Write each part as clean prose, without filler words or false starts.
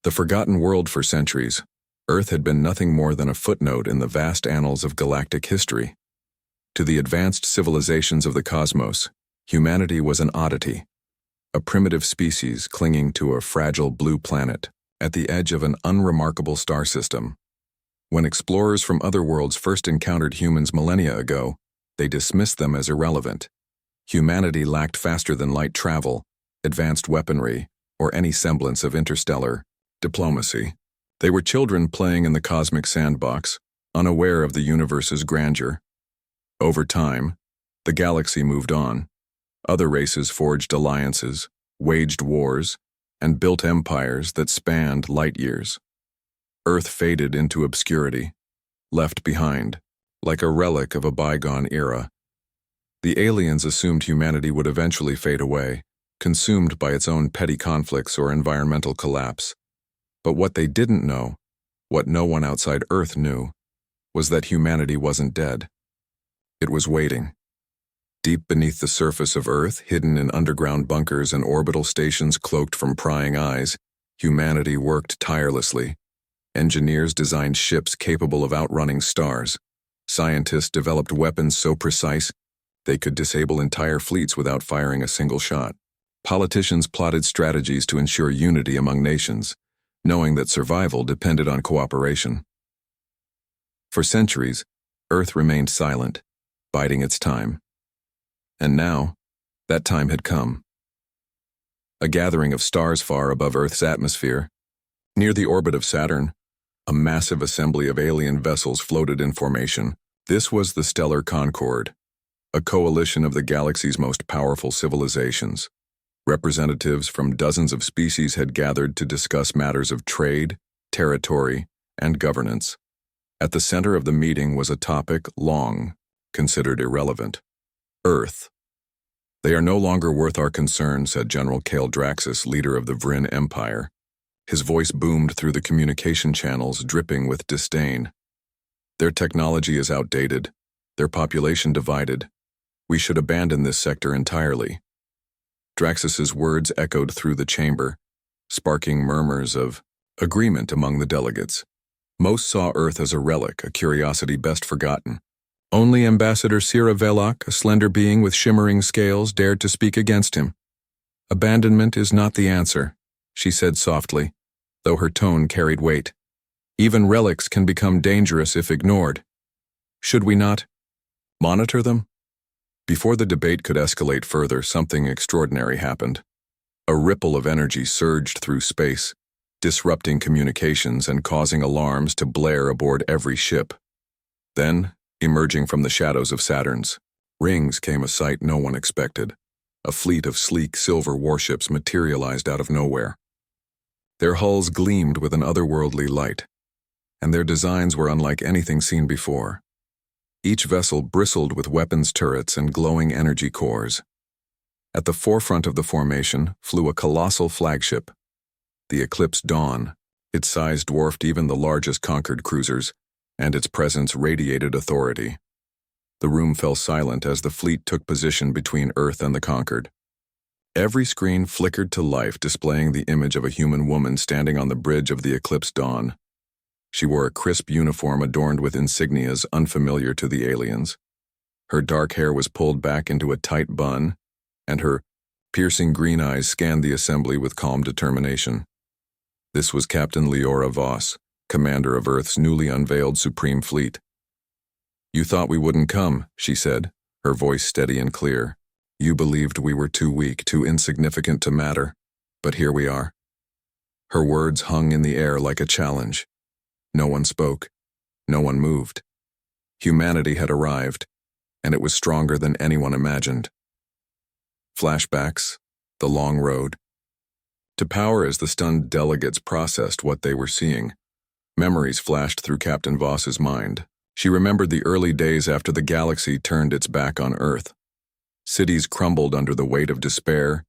The forgotten world for centuries, Earth had been nothing more than a footnote in the vast annals of galactic history. To the advanced civilizations of the cosmos, humanity was an oddity, a primitive species clinging to a fragile blue planet at the edge of an unremarkable star system. When explorers from other worlds first encountered humans millennia ago, they dismissed them as irrelevant. Humanity lacked faster-than-light travel, advanced weaponry, or any semblance of interstellar diplomacy. They were children playing in the cosmic sandbox, unaware of the universe's grandeur. Over time, the galaxy moved on. Other races forged alliances, waged wars, and built empires that spanned light years. Earth faded into obscurity, left behind, like a relic of a bygone era. The aliens assumed humanity would eventually fade away, consumed by its own petty conflicts or environmental collapse. But what they didn't know, what no one outside Earth knew, was that humanity wasn't dead. It was waiting. Deep beneath the surface of Earth, hidden in underground bunkers and orbital stations cloaked from prying eyes, humanity worked tirelessly. Engineers designed ships capable of outrunning stars. Scientists developed weapons so precise they could disable entire fleets without firing a single shot. Politicians plotted strategies to ensure unity among nations, knowing that survival depended on cooperation. For centuries, Earth remained silent, biding its time. And now, that time had come. A gathering of stars far above Earth's atmosphere. Near the orbit of Saturn, a massive assembly of alien vessels floated in formation. This was the Stellar Concord, a coalition of the galaxy's most powerful civilizations. Representatives from dozens of species had gathered to discuss matters of trade, territory, and governance. At the center of the meeting was a topic long considered irrelevant: Earth. "They are no longer worth our concern," said General Kale Draxus, leader of the Vryn Empire. His voice boomed through the communication channels, dripping with disdain. "Their technology is outdated, their population divided. We should abandon this sector entirely." Draxus's words echoed through the chamber, sparking murmurs of agreement among the delegates. Most saw Earth as a relic, a curiosity best forgotten. Only Ambassador Sira Velok, a slender being with shimmering scales, dared to speak against him. "Abandonment is not the answer," she said softly, though her tone carried weight. "Even relics can become dangerous if ignored. Should we not monitor them?" Before the debate could escalate further, something extraordinary happened. A ripple of energy surged through space, disrupting communications and causing alarms to blare aboard every ship. Then, emerging from the shadows of Saturn's rings, came a sight no one expected. A fleet of sleek silver warships materialized out of nowhere. Their hulls gleamed with an otherworldly light, and their designs were unlike anything seen before. Each vessel bristled with weapons turrets and glowing energy cores. At the forefront of the formation flew a colossal flagship, the Eclipse Dawn. Its size dwarfed even the largest conquered cruisers, and its presence radiated authority. The room fell silent as the fleet took position between Earth and the conquered. Every screen flickered to life, displaying the image of a human woman standing on the bridge of the Eclipse Dawn. She wore a crisp uniform adorned with insignias unfamiliar to the aliens. Her dark hair was pulled back into a tight bun, and her piercing green eyes scanned the assembly with calm determination. This was Captain Leora Voss, commander of Earth's newly unveiled Supreme Fleet. "You thought we wouldn't come," she said, her voice steady and clear. "You believed we were too weak, too insignificant to matter, but here we are." Her words hung in the air like a challenge. No one spoke. No one moved. Humanity had arrived, and it was stronger than anyone imagined. Flashbacks, the long road. To power as the stunned delegates processed what they were seeing, memories flashed through Captain Voss's mind. She remembered the early days after the galaxy turned its back on Earth. Cities crumbled under the weight of despair,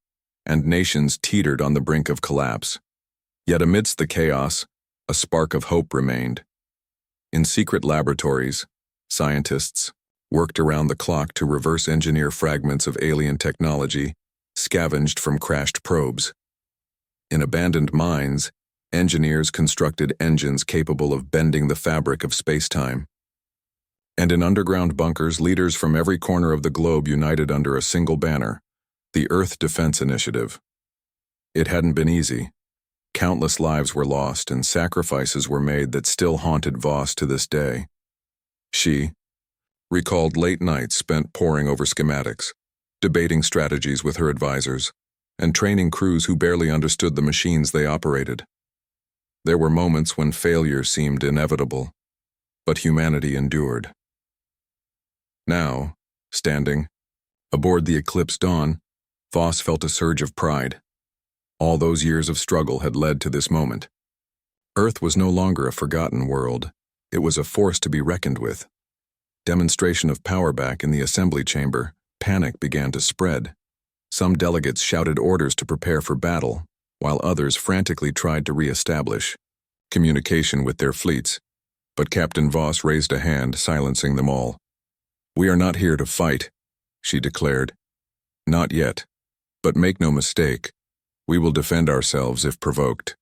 and nations teetered on the brink of collapse. Yet amidst the chaos, a spark of hope remained. In secret laboratories, scientists worked around the clock to reverse engineer fragments of alien technology scavenged from crashed probes. In abandoned mines, Engineers constructed engines capable of bending the fabric of space-time. And in underground bunkers, leaders from every corner of the globe united under a single banner, the Earth Defense Initiative. It hadn't been easy. Countless lives were lost and sacrifices were made that still haunted Voss to this day. She recalled late nights spent poring over schematics, debating strategies with her advisors, and training crews who barely understood the machines they operated. There were moments when failure seemed inevitable, but humanity endured. Now, standing aboard the Eclipse Dawn, Voss felt a surge of pride. All those years of struggle had led to this moment. Earth was no longer a forgotten world. It was a force to be reckoned with. Demonstration of power back in the assembly chamber, panic began to spread. Some delegates shouted orders to prepare for battle, while others frantically tried to re-establish communication with their fleets. But Captain Voss raised a hand, silencing them all. "We are not here to fight," she declared. "Not yet. But make no mistake, we will defend ourselves if provoked."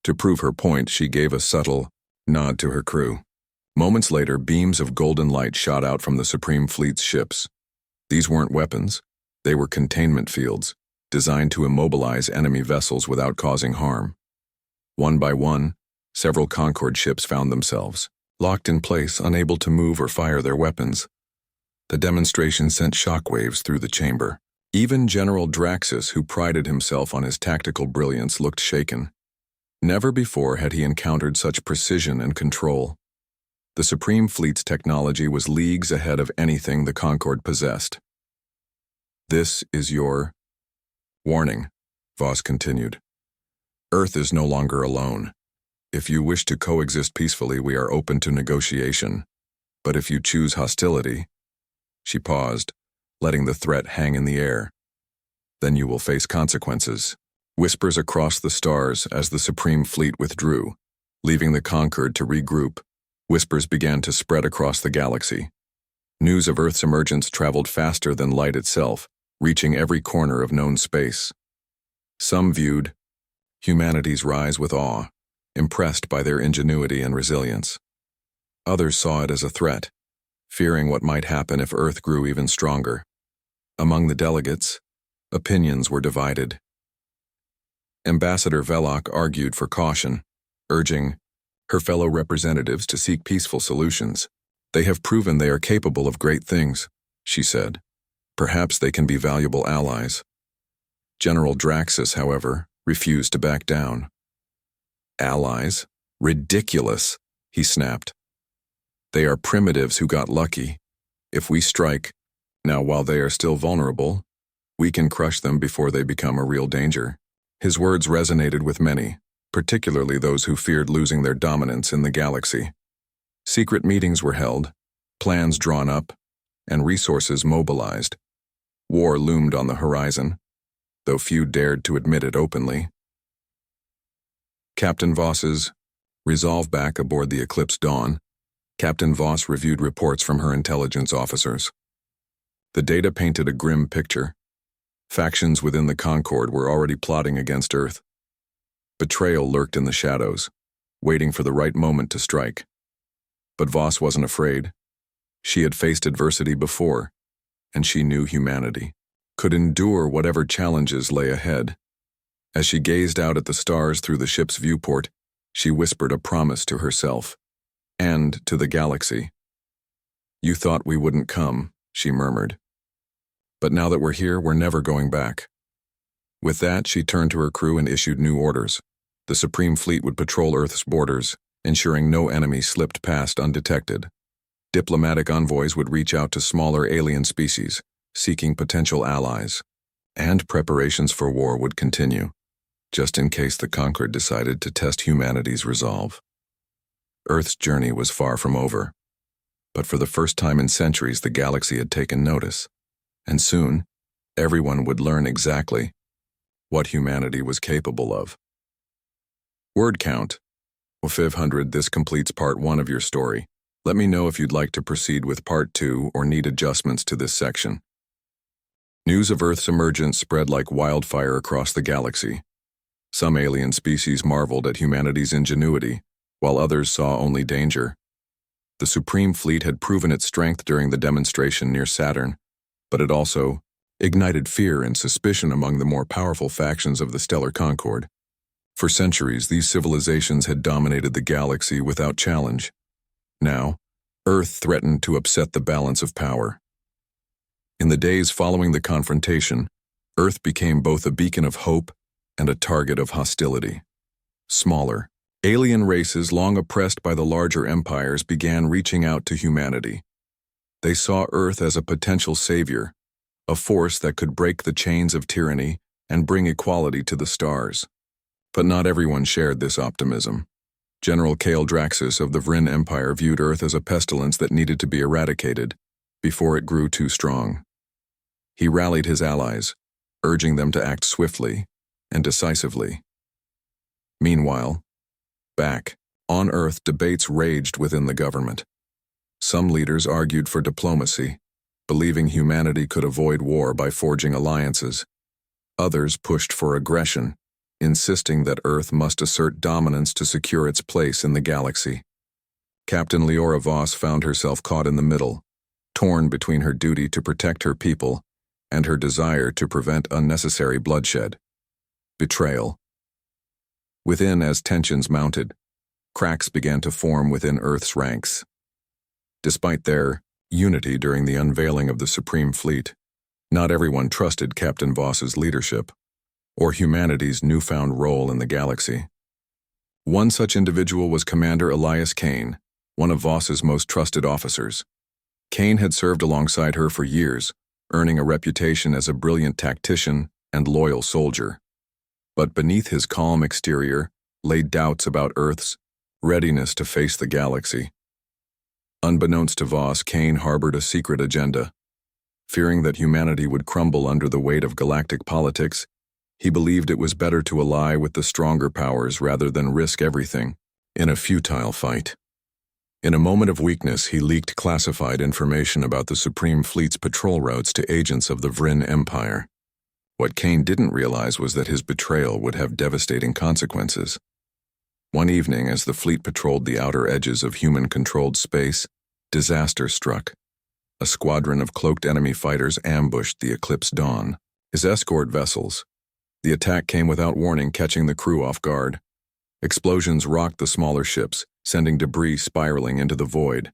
To prove her point, she gave a subtle nod to her crew. Moments later, beams of golden light shot out from the Supreme Fleet's ships. These weren't weapons. They were containment fields, designed to immobilize enemy vessels without causing harm. One by one, several Concorde ships found themselves locked in place, unable to move or fire their weapons. The demonstration sent shockwaves through the chamber. Even General Draxus, who prided himself on his tactical brilliance, looked shaken. Never before had he encountered such precision and control. The Supreme Fleet's technology was leagues ahead of anything the Concorde possessed. "This is your warning," Voss continued. "Earth is no longer alone. If you wish to coexist peacefully, we are open to negotiation. But if you choose hostility—" She paused, letting the threat hang in the air. "Then you will face consequences." Whispers across the stars as the Supreme Fleet withdrew, leaving the Concorde to regroup. Whispers began to spread across the galaxy. News of Earth's emergence traveled faster than light itself, reaching every corner of known space. Some viewed humanity's rise with awe, impressed by their ingenuity and resilience. Others saw it as a threat, fearing what might happen if Earth grew even stronger. Among the delegates, opinions were divided. Ambassador Velok argued for caution, urging her fellow representatives to seek peaceful solutions. "They have proven they are capable of great things," she said. "Perhaps they can be valuable allies." General Draxus, however, refused to back down. "Allies? Ridiculous," he snapped. "They are primitives who got lucky. If we strike, now while they are still vulnerable, we can crush them before they become a real danger." His words resonated with many, particularly those who feared losing their dominance in the galaxy. Secret meetings were held, plans drawn up, and resources mobilized. War loomed on the horizon, though few dared to admit it openly. Captain Voss's resolve back aboard the Eclipse Dawn. Captain Voss reviewed reports from her intelligence officers. The data painted a grim picture. Factions within the Concorde were already plotting against Earth. Betrayal lurked in the shadows, waiting for the right moment to strike. But Voss wasn't afraid. She had faced adversity before, and she knew humanity could endure whatever challenges lay ahead. As she gazed out at the stars through the ship's viewport, she whispered a promise to herself and to the galaxy. "You thought we wouldn't come," she murmured. "But now that we're here, we're never going back." With that, she turned to her crew and issued new orders. The Supreme Fleet would patrol Earth's borders, ensuring no enemy slipped past undetected. Diplomatic envoys would reach out to smaller alien species, seeking potential allies. And preparations for war would continue, just in case the Concorde decided to test humanity's resolve. Earth's journey was far from over. But for the first time in centuries, the galaxy had taken notice. And soon, everyone would learn exactly what humanity was capable of. Word count. 500. This completes part 1 of your story. Let me know if you'd like to proceed with part 2 or need adjustments to this section. News of Earth's emergence spread like wildfire across the galaxy. Some alien species marveled at humanity's ingenuity, while others saw only danger. The Supreme Fleet had proven its strength during the demonstration near Saturn, but it also ignited fear and suspicion among the more powerful factions of the Stellar Concord. For centuries, these civilizations had dominated the galaxy without challenge. Now, Earth threatened to upset the balance of power. In the days following the confrontation, Earth became both a beacon of hope and a target of hostility. Smaller, alien races long oppressed by the larger empires began reaching out to humanity. They saw Earth as a potential savior, a force that could break the chains of tyranny and bring equality to the stars. But not everyone shared this optimism. General Kale Draxus of the Vryn Empire viewed Earth as a pestilence that needed to be eradicated before it grew too strong. He rallied his allies, urging them to act swiftly and decisively. Meanwhile, back on Earth, debates raged within the government. Some leaders argued for diplomacy, believing humanity could avoid war by forging alliances. Others pushed for aggression, insisting that Earth must assert dominance to secure its place in the galaxy. Captain Leora Voss found herself caught in the middle, torn between her duty to protect her people and her desire to prevent unnecessary bloodshed. Betrayal. Within, as tensions mounted, cracks began to form within Earth's ranks. Despite their unity during the unveiling of the Supreme Fleet, not everyone trusted Captain Voss's leadership or humanity's newfound role in the galaxy. One such individual was Commander Elias Kane, one of Voss's most trusted officers. Kane had served alongside her for years, earning a reputation as a brilliant tactician and loyal soldier. But beneath his calm exterior lay doubts about Earth's readiness to face the galaxy. Unbeknownst to Voss, Kane harbored a secret agenda. Fearing that humanity would crumble under the weight of galactic politics, he believed it was better to ally with the stronger powers rather than risk everything in a futile fight. In a moment of weakness, he leaked classified information about the Supreme Fleet's patrol routes to agents of the Vryn Empire. What Kane didn't realize was that his betrayal would have devastating consequences. One evening, as the fleet patrolled the outer edges of human-controlled space, disaster struck. A squadron of cloaked enemy fighters ambushed the Eclipse Dawn, his escort vessels. The attack came without warning, catching the crew off guard. Explosions rocked the smaller ships, sending debris spiraling into the void.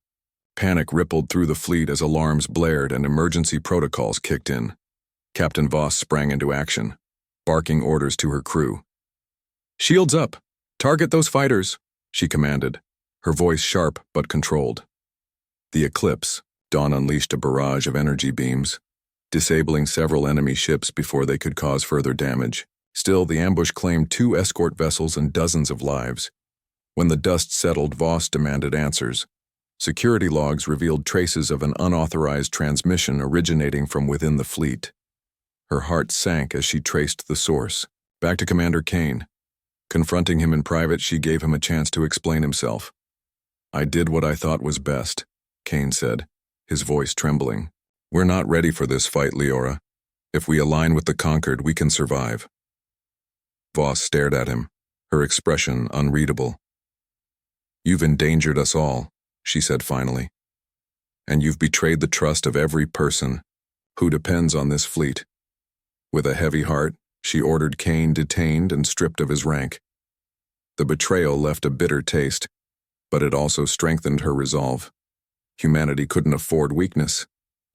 Panic rippled through the fleet as alarms blared and emergency protocols kicked in. Captain Voss sprang into action, barking orders to her crew. "Shields up! Target those fighters!" she commanded, her voice sharp but controlled. The Eclipse Dawn unleashed a barrage of energy beams, disabling several enemy ships before they could cause further damage. Still, the ambush claimed 2 escort vessels and dozens of lives. When the dust settled, Voss demanded answers. Security logs revealed traces of an unauthorized transmission originating from within the fleet. Her heart sank as she traced the source. Back to Commander Kane. Confronting him in private, she gave him a chance to explain himself. "I did what I thought was best," Kane said, his voice trembling. "We're not ready for this fight, Leora. If we align with the conquered, we can survive." Voss stared at him, her expression unreadable. "You've endangered us all," she said finally. "And you've betrayed the trust of every person who depends on this fleet." With a heavy heart, she ordered Kane detained and stripped of his rank. The betrayal left a bitter taste, but it also strengthened her resolve. Humanity couldn't afford weakness.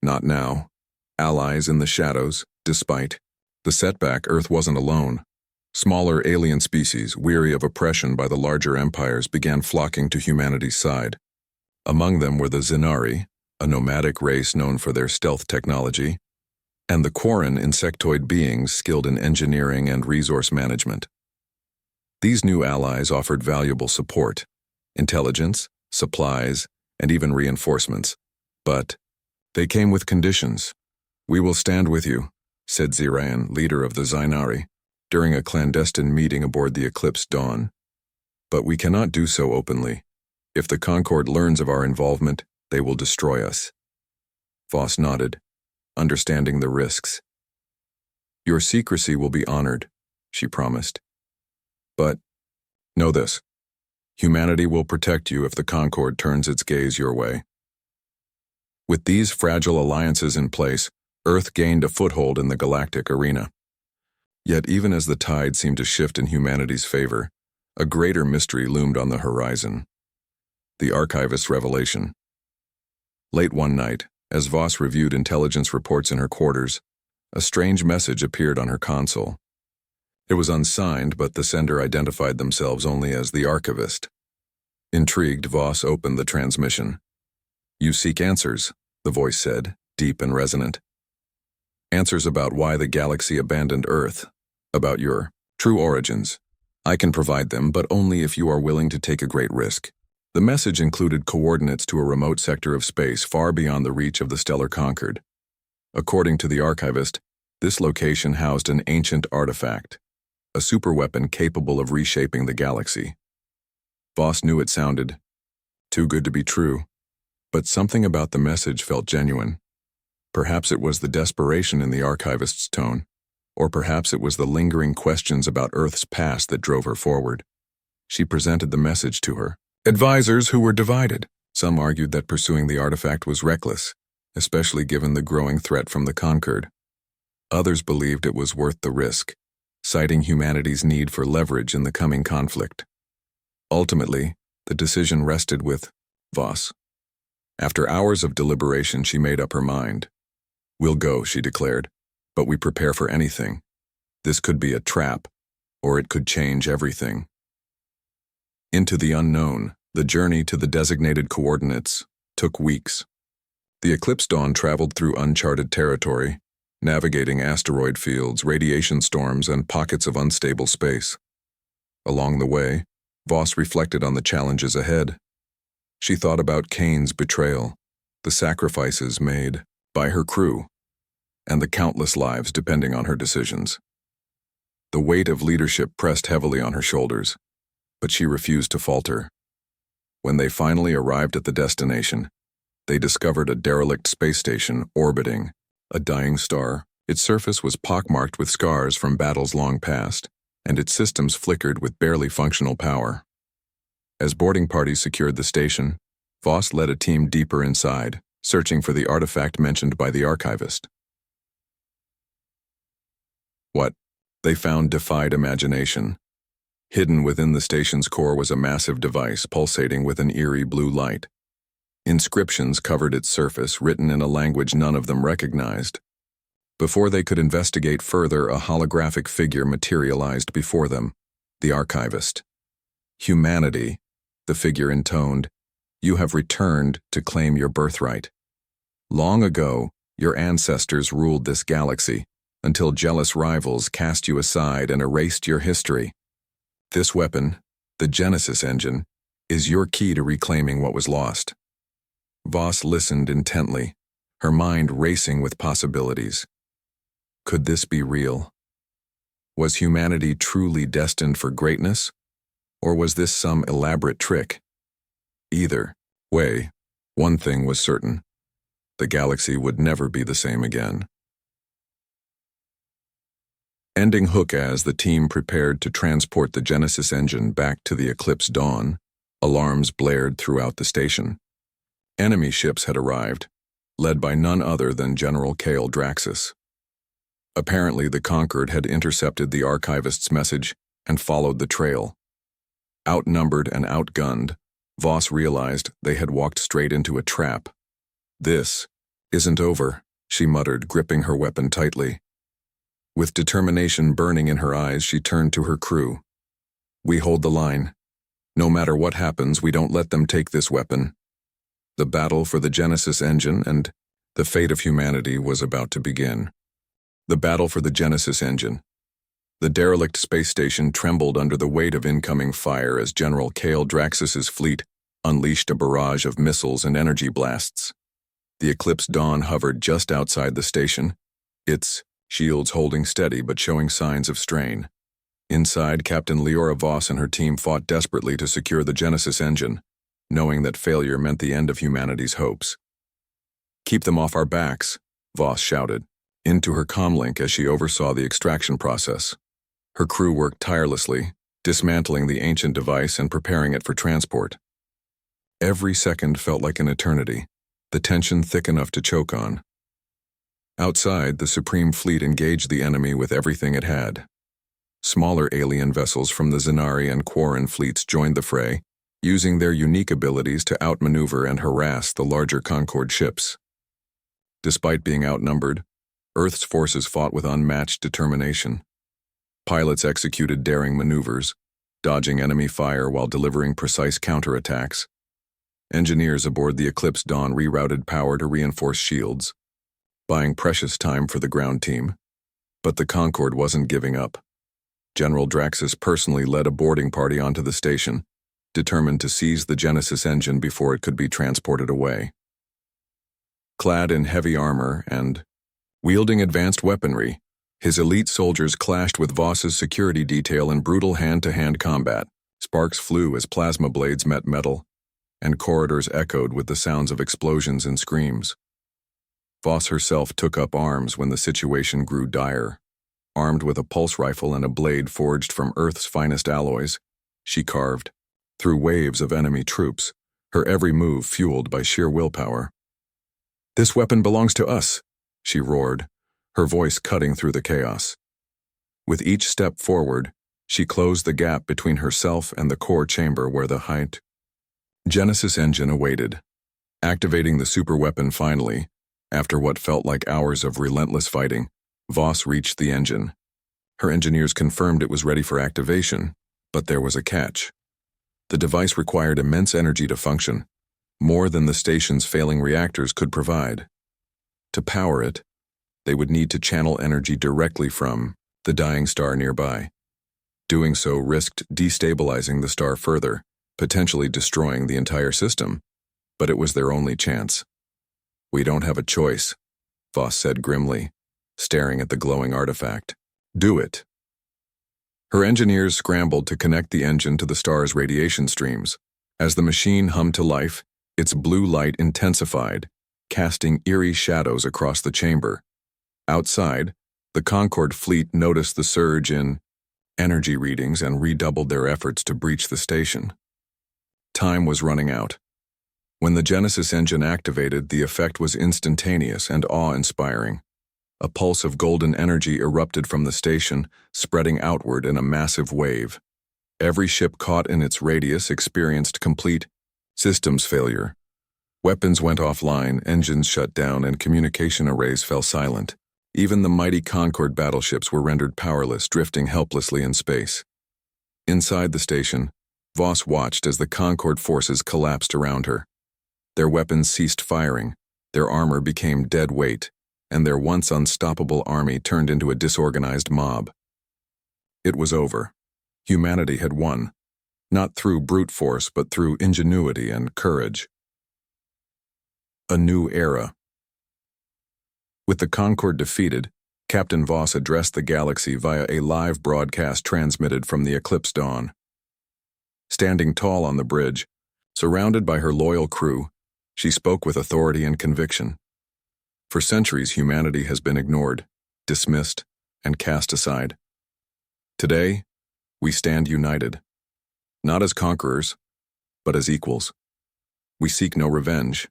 Not now. Allies in the shadows, despite the setback, Earth wasn't alone. Smaller alien species, weary of oppression by the larger empires, began flocking to humanity's side. Among them were the Zenari, a nomadic race known for their stealth technology, and the Quarren insectoid beings skilled in engineering and resource management. These new allies offered valuable support, intelligence, supplies, and even reinforcements. But they came with conditions. "We will stand with you," said Zirayan, leader of the Zenari, during a clandestine meeting aboard the Eclipse Dawn. "But we cannot do so openly. If the Concord learns of our involvement, they will destroy us." Voss nodded, understanding the risks. "Your secrecy will be honored," she promised. But know this: humanity will protect you if the Concord turns its gaze your way. With these fragile alliances in place, Earth gained a foothold in the galactic arena. Yet even as the tide seemed to shift in humanity's favor, a greater mystery loomed on the horizon: the Archivist's revelation. Late one night, as Voss reviewed intelligence reports in her quarters, a strange message appeared on her console. It was unsigned, but the sender identified themselves only as the Archivist. Intrigued, Voss opened the transmission. "You seek answers," the voice said, deep and resonant. "Answers about why the galaxy abandoned Earth, about your true origins. I can provide them, but only if you are willing to take a great risk." The message included coordinates to a remote sector of space far beyond the reach of the stellar Concord. According to the Archivist, this location housed an ancient artifact, a superweapon capable of reshaping the galaxy. Voss knew it sounded too good to be true, but something about the message felt genuine. Perhaps it was the desperation in the Archivist's tone, or perhaps it was the lingering questions about Earth's past that drove her forward. She presented the message to her advisors, who were divided. Some argued that pursuing the artifact was reckless, especially given the growing threat from the Concord. Others believed it was worth the risk, citing humanity's need for leverage in the coming conflict. Ultimately, the decision rested with Voss. After hours of deliberation, she made up her mind. "We'll go," she declared, "but we prepare for anything. This could be a trap, or it could change everything." Into the unknown, the journey to the designated coordinates took weeks. The Eclipse Dawn traveled through uncharted territory, navigating asteroid fields, radiation storms, and pockets of unstable space. Along the way, Voss reflected on the challenges ahead. She thought about Kane's betrayal, the sacrifices made by her crew, and the countless lives depending on her decisions. The weight of leadership pressed heavily on her shoulders, but she refused to falter. When they finally arrived at the destination, they discovered a derelict space station orbiting a dying star. Its surface was pockmarked with scars from battles long past, and its systems flickered with barely functional power. As boarding parties secured the station, Voss led a team deeper inside, searching for the artifact mentioned by the Archivist. What they found defied imagination. Hidden within the station's core was a massive device pulsating with an eerie blue light. Inscriptions covered its surface, written in a language none of them recognized. Before they could investigate further, a holographic figure materialized before them, the Archivist. "Humanity," the figure intoned, "you have returned to claim your birthright. Long ago, your ancestors ruled this galaxy, until jealous rivals cast you aside and erased your history. This weapon, the Genesis engine, is your key to reclaiming what was lost." Voss listened intently, her mind racing with possibilities. Could this be real? Was humanity truly destined for greatness, or was this some elaborate trick? Either way, one thing was certain: the galaxy would never be the same again. Ending hook. As the team prepared to transport the Genesis engine back to the Eclipse Dawn, alarms blared throughout the station. Enemy ships had arrived, led by none other than General Kale Draxus. Apparently, the Concord had intercepted the Archivist's message and followed the trail. Outnumbered and outgunned, Voss realized they had walked straight into a trap. "This isn't over," she muttered, gripping her weapon tightly. With determination burning in her eyes, she turned to her crew. "We hold the line. No matter what happens, we don't let them take this weapon." The battle for the Genesis engine and the fate of humanity was about to begin. The battle for the Genesis engine. The derelict space station trembled under the weight of incoming fire as General Kale Draxus's fleet unleashed a barrage of missiles and energy blasts. The Eclipse Dawn hovered just outside the station, its shields holding steady but showing signs of strain. Inside, Captain Leora Voss and her team fought desperately to secure the Genesis engine, knowing that failure meant the end of humanity's hopes. "Keep them off our backs," Voss shouted into her comlink as she oversaw the extraction process. Her crew worked tirelessly, dismantling the ancient device and preparing it for transport. Every second felt like an eternity, the tension thick enough to choke on. Outside, the Supreme Fleet engaged the enemy with everything it had. Smaller alien vessels from the Zenari and Quarren fleets joined the fray, using their unique abilities to outmaneuver and harass the larger Concord ships. Despite being outnumbered, Earth's forces fought with unmatched determination. Pilots executed daring maneuvers, dodging enemy fire while delivering precise counterattacks. Engineers aboard the Eclipse Dawn rerouted power to reinforce shields, buying precious time for the ground team. But the Concorde wasn't giving up. General Draxus personally led a boarding party onto the station, determined to seize the Genesis engine before it could be transported away. Clad in heavy armor and wielding advanced weaponry, his elite soldiers clashed with Voss's security detail in brutal hand-to-hand combat. Sparks flew as plasma blades met metal, and corridors echoed with the sounds of explosions and screams. Voss herself took up arms when the situation grew dire. Armed with a pulse rifle and a blade forged from Earth's finest alloys, she carved through waves of enemy troops, her every move fueled by sheer willpower. "This weapon belongs to us," she roared, her voice cutting through the chaos. With each step forward, she closed the gap between herself and the core chamber where the Genesis engine awaited. Activating the superweapon finally, after what felt like hours of relentless fighting, Voss reached the engine. Her engineers confirmed it was ready for activation, but there was a catch. The device required immense energy to function, more than the station's failing reactors could provide. To power it, they would need to channel energy directly from the dying star nearby. Doing so risked destabilizing the star further, potentially destroying the entire system, but it was their only chance. "We don't have a choice," Voss said grimly, staring at the glowing artifact. "Do it." Her engineers scrambled to connect the engine to the star's radiation streams. As the machine hummed to life, its blue light intensified, casting eerie shadows across the chamber. Outside, the Concorde fleet noticed the surge in energy readings and redoubled their efforts to breach the station. Time was running out. When the Genesis engine activated, the effect was instantaneous and awe-inspiring. A pulse of golden energy erupted from the station, spreading outward in a massive wave. Every ship caught in its radius experienced complete systems failure. Weapons went offline, engines shut down, and communication arrays fell silent. Even the mighty Concorde battleships were rendered powerless, drifting helplessly in space. Inside the station, Voss watched as the Concorde forces collapsed around her. Their weapons ceased firing, their armor became dead weight, and their once unstoppable army turned into a disorganized mob. It was over. Humanity had won, not through brute force but through ingenuity and courage. A new era. With the Concorde defeated, Captain Voss addressed the galaxy via a live broadcast transmitted from the Eclipse Dawn. Standing tall on the bridge, surrounded by her loyal crew, she spoke with authority and conviction. For centuries, humanity has been ignored, dismissed, and cast aside. Today, we stand united, not as conquerors, but as equals. We seek no revenge,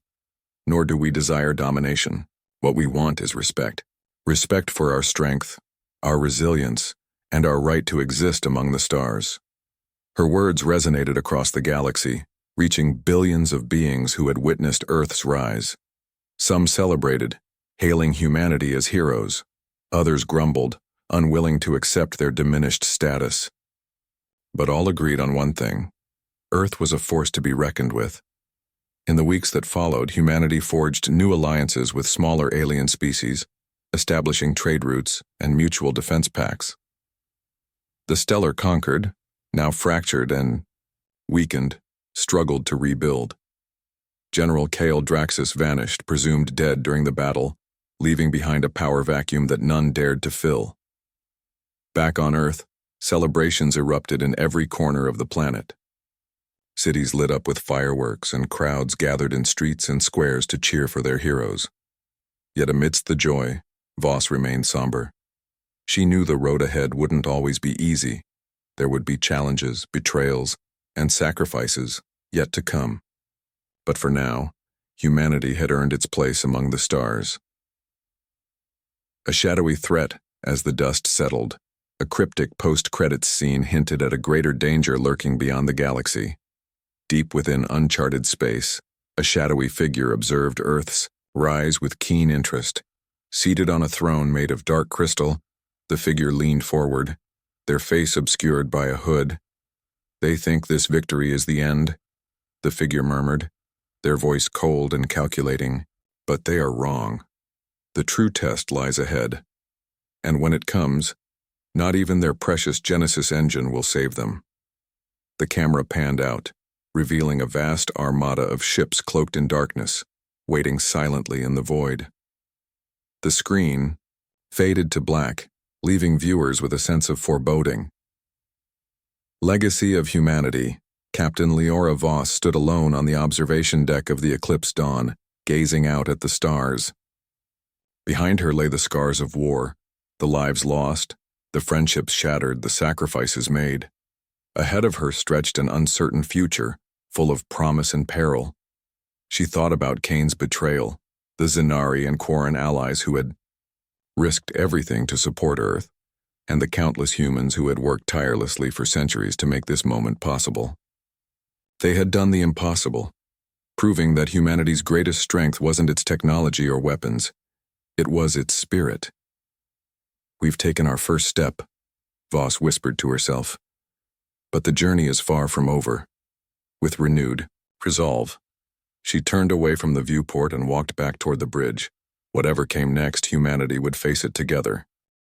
nor do we desire domination. What we want is respect. Respect for our strength, our resilience, and our right to exist among the stars. Her words resonated across the galaxy, reaching billions of beings who had witnessed Earth's rise. Some celebrated, hailing humanity as heroes. Others grumbled, unwilling to accept their diminished status. But all agreed on one thing: Earth was a force to be reckoned with. In the weeks that followed, humanity forged new alliances with smaller alien species, establishing trade routes and mutual defense pacts. The stellar Concorde, now fractured and weakened, struggled to rebuild. General Kale Draxus vanished, presumed dead during the battle, leaving behind a power vacuum that none dared to fill. Back on Earth, celebrations erupted in every corner of the planet. Cities lit up with fireworks, and crowds gathered in streets and squares to cheer for their heroes. Yet amidst the joy, Voss remained somber. She knew the road ahead wouldn't always be easy, There would be challenges, betrayals, and sacrifices yet to come. But for now, humanity had earned its place among the stars. A shadowy threat as the dust settled. A cryptic post-credits scene hinted at a greater danger lurking beyond the galaxy. Deep within uncharted space, a shadowy figure observed Earth's rise with keen interest. Seated on a throne made of dark crystal, the figure leaned forward, their face obscured by a hood. "They think this victory is the end," the figure murmured, their voice cold and calculating. "But they are wrong. The true test lies ahead. And when it comes, not even their precious Genesis engine will save them." The camera panned out, revealing a vast armada of ships cloaked in darkness, waiting silently in the void. The screen faded to black, leaving viewers with a sense of foreboding. Legacy of Humanity. Captain Leora Voss stood alone on the observation deck of the Eclipse Dawn, gazing out at the stars. Behind her lay the scars of war, the lives lost, the friendships shattered, the sacrifices made. Ahead of her stretched an uncertain future, full of promise and peril. She thought about Kane's betrayal, the Zenari and Quarren allies who had risked everything to support Earth, and the countless humans who had worked tirelessly for centuries to make this moment possible. They had done the impossible, proving that humanity's greatest strength wasn't its technology or weapons, it was its spirit. "We've taken our first step," Voss whispered to herself. "But the journey is far from over." With renewed resolve, she turned away from the viewport and walked back toward the bridge. Whatever came next, humanity would face it together.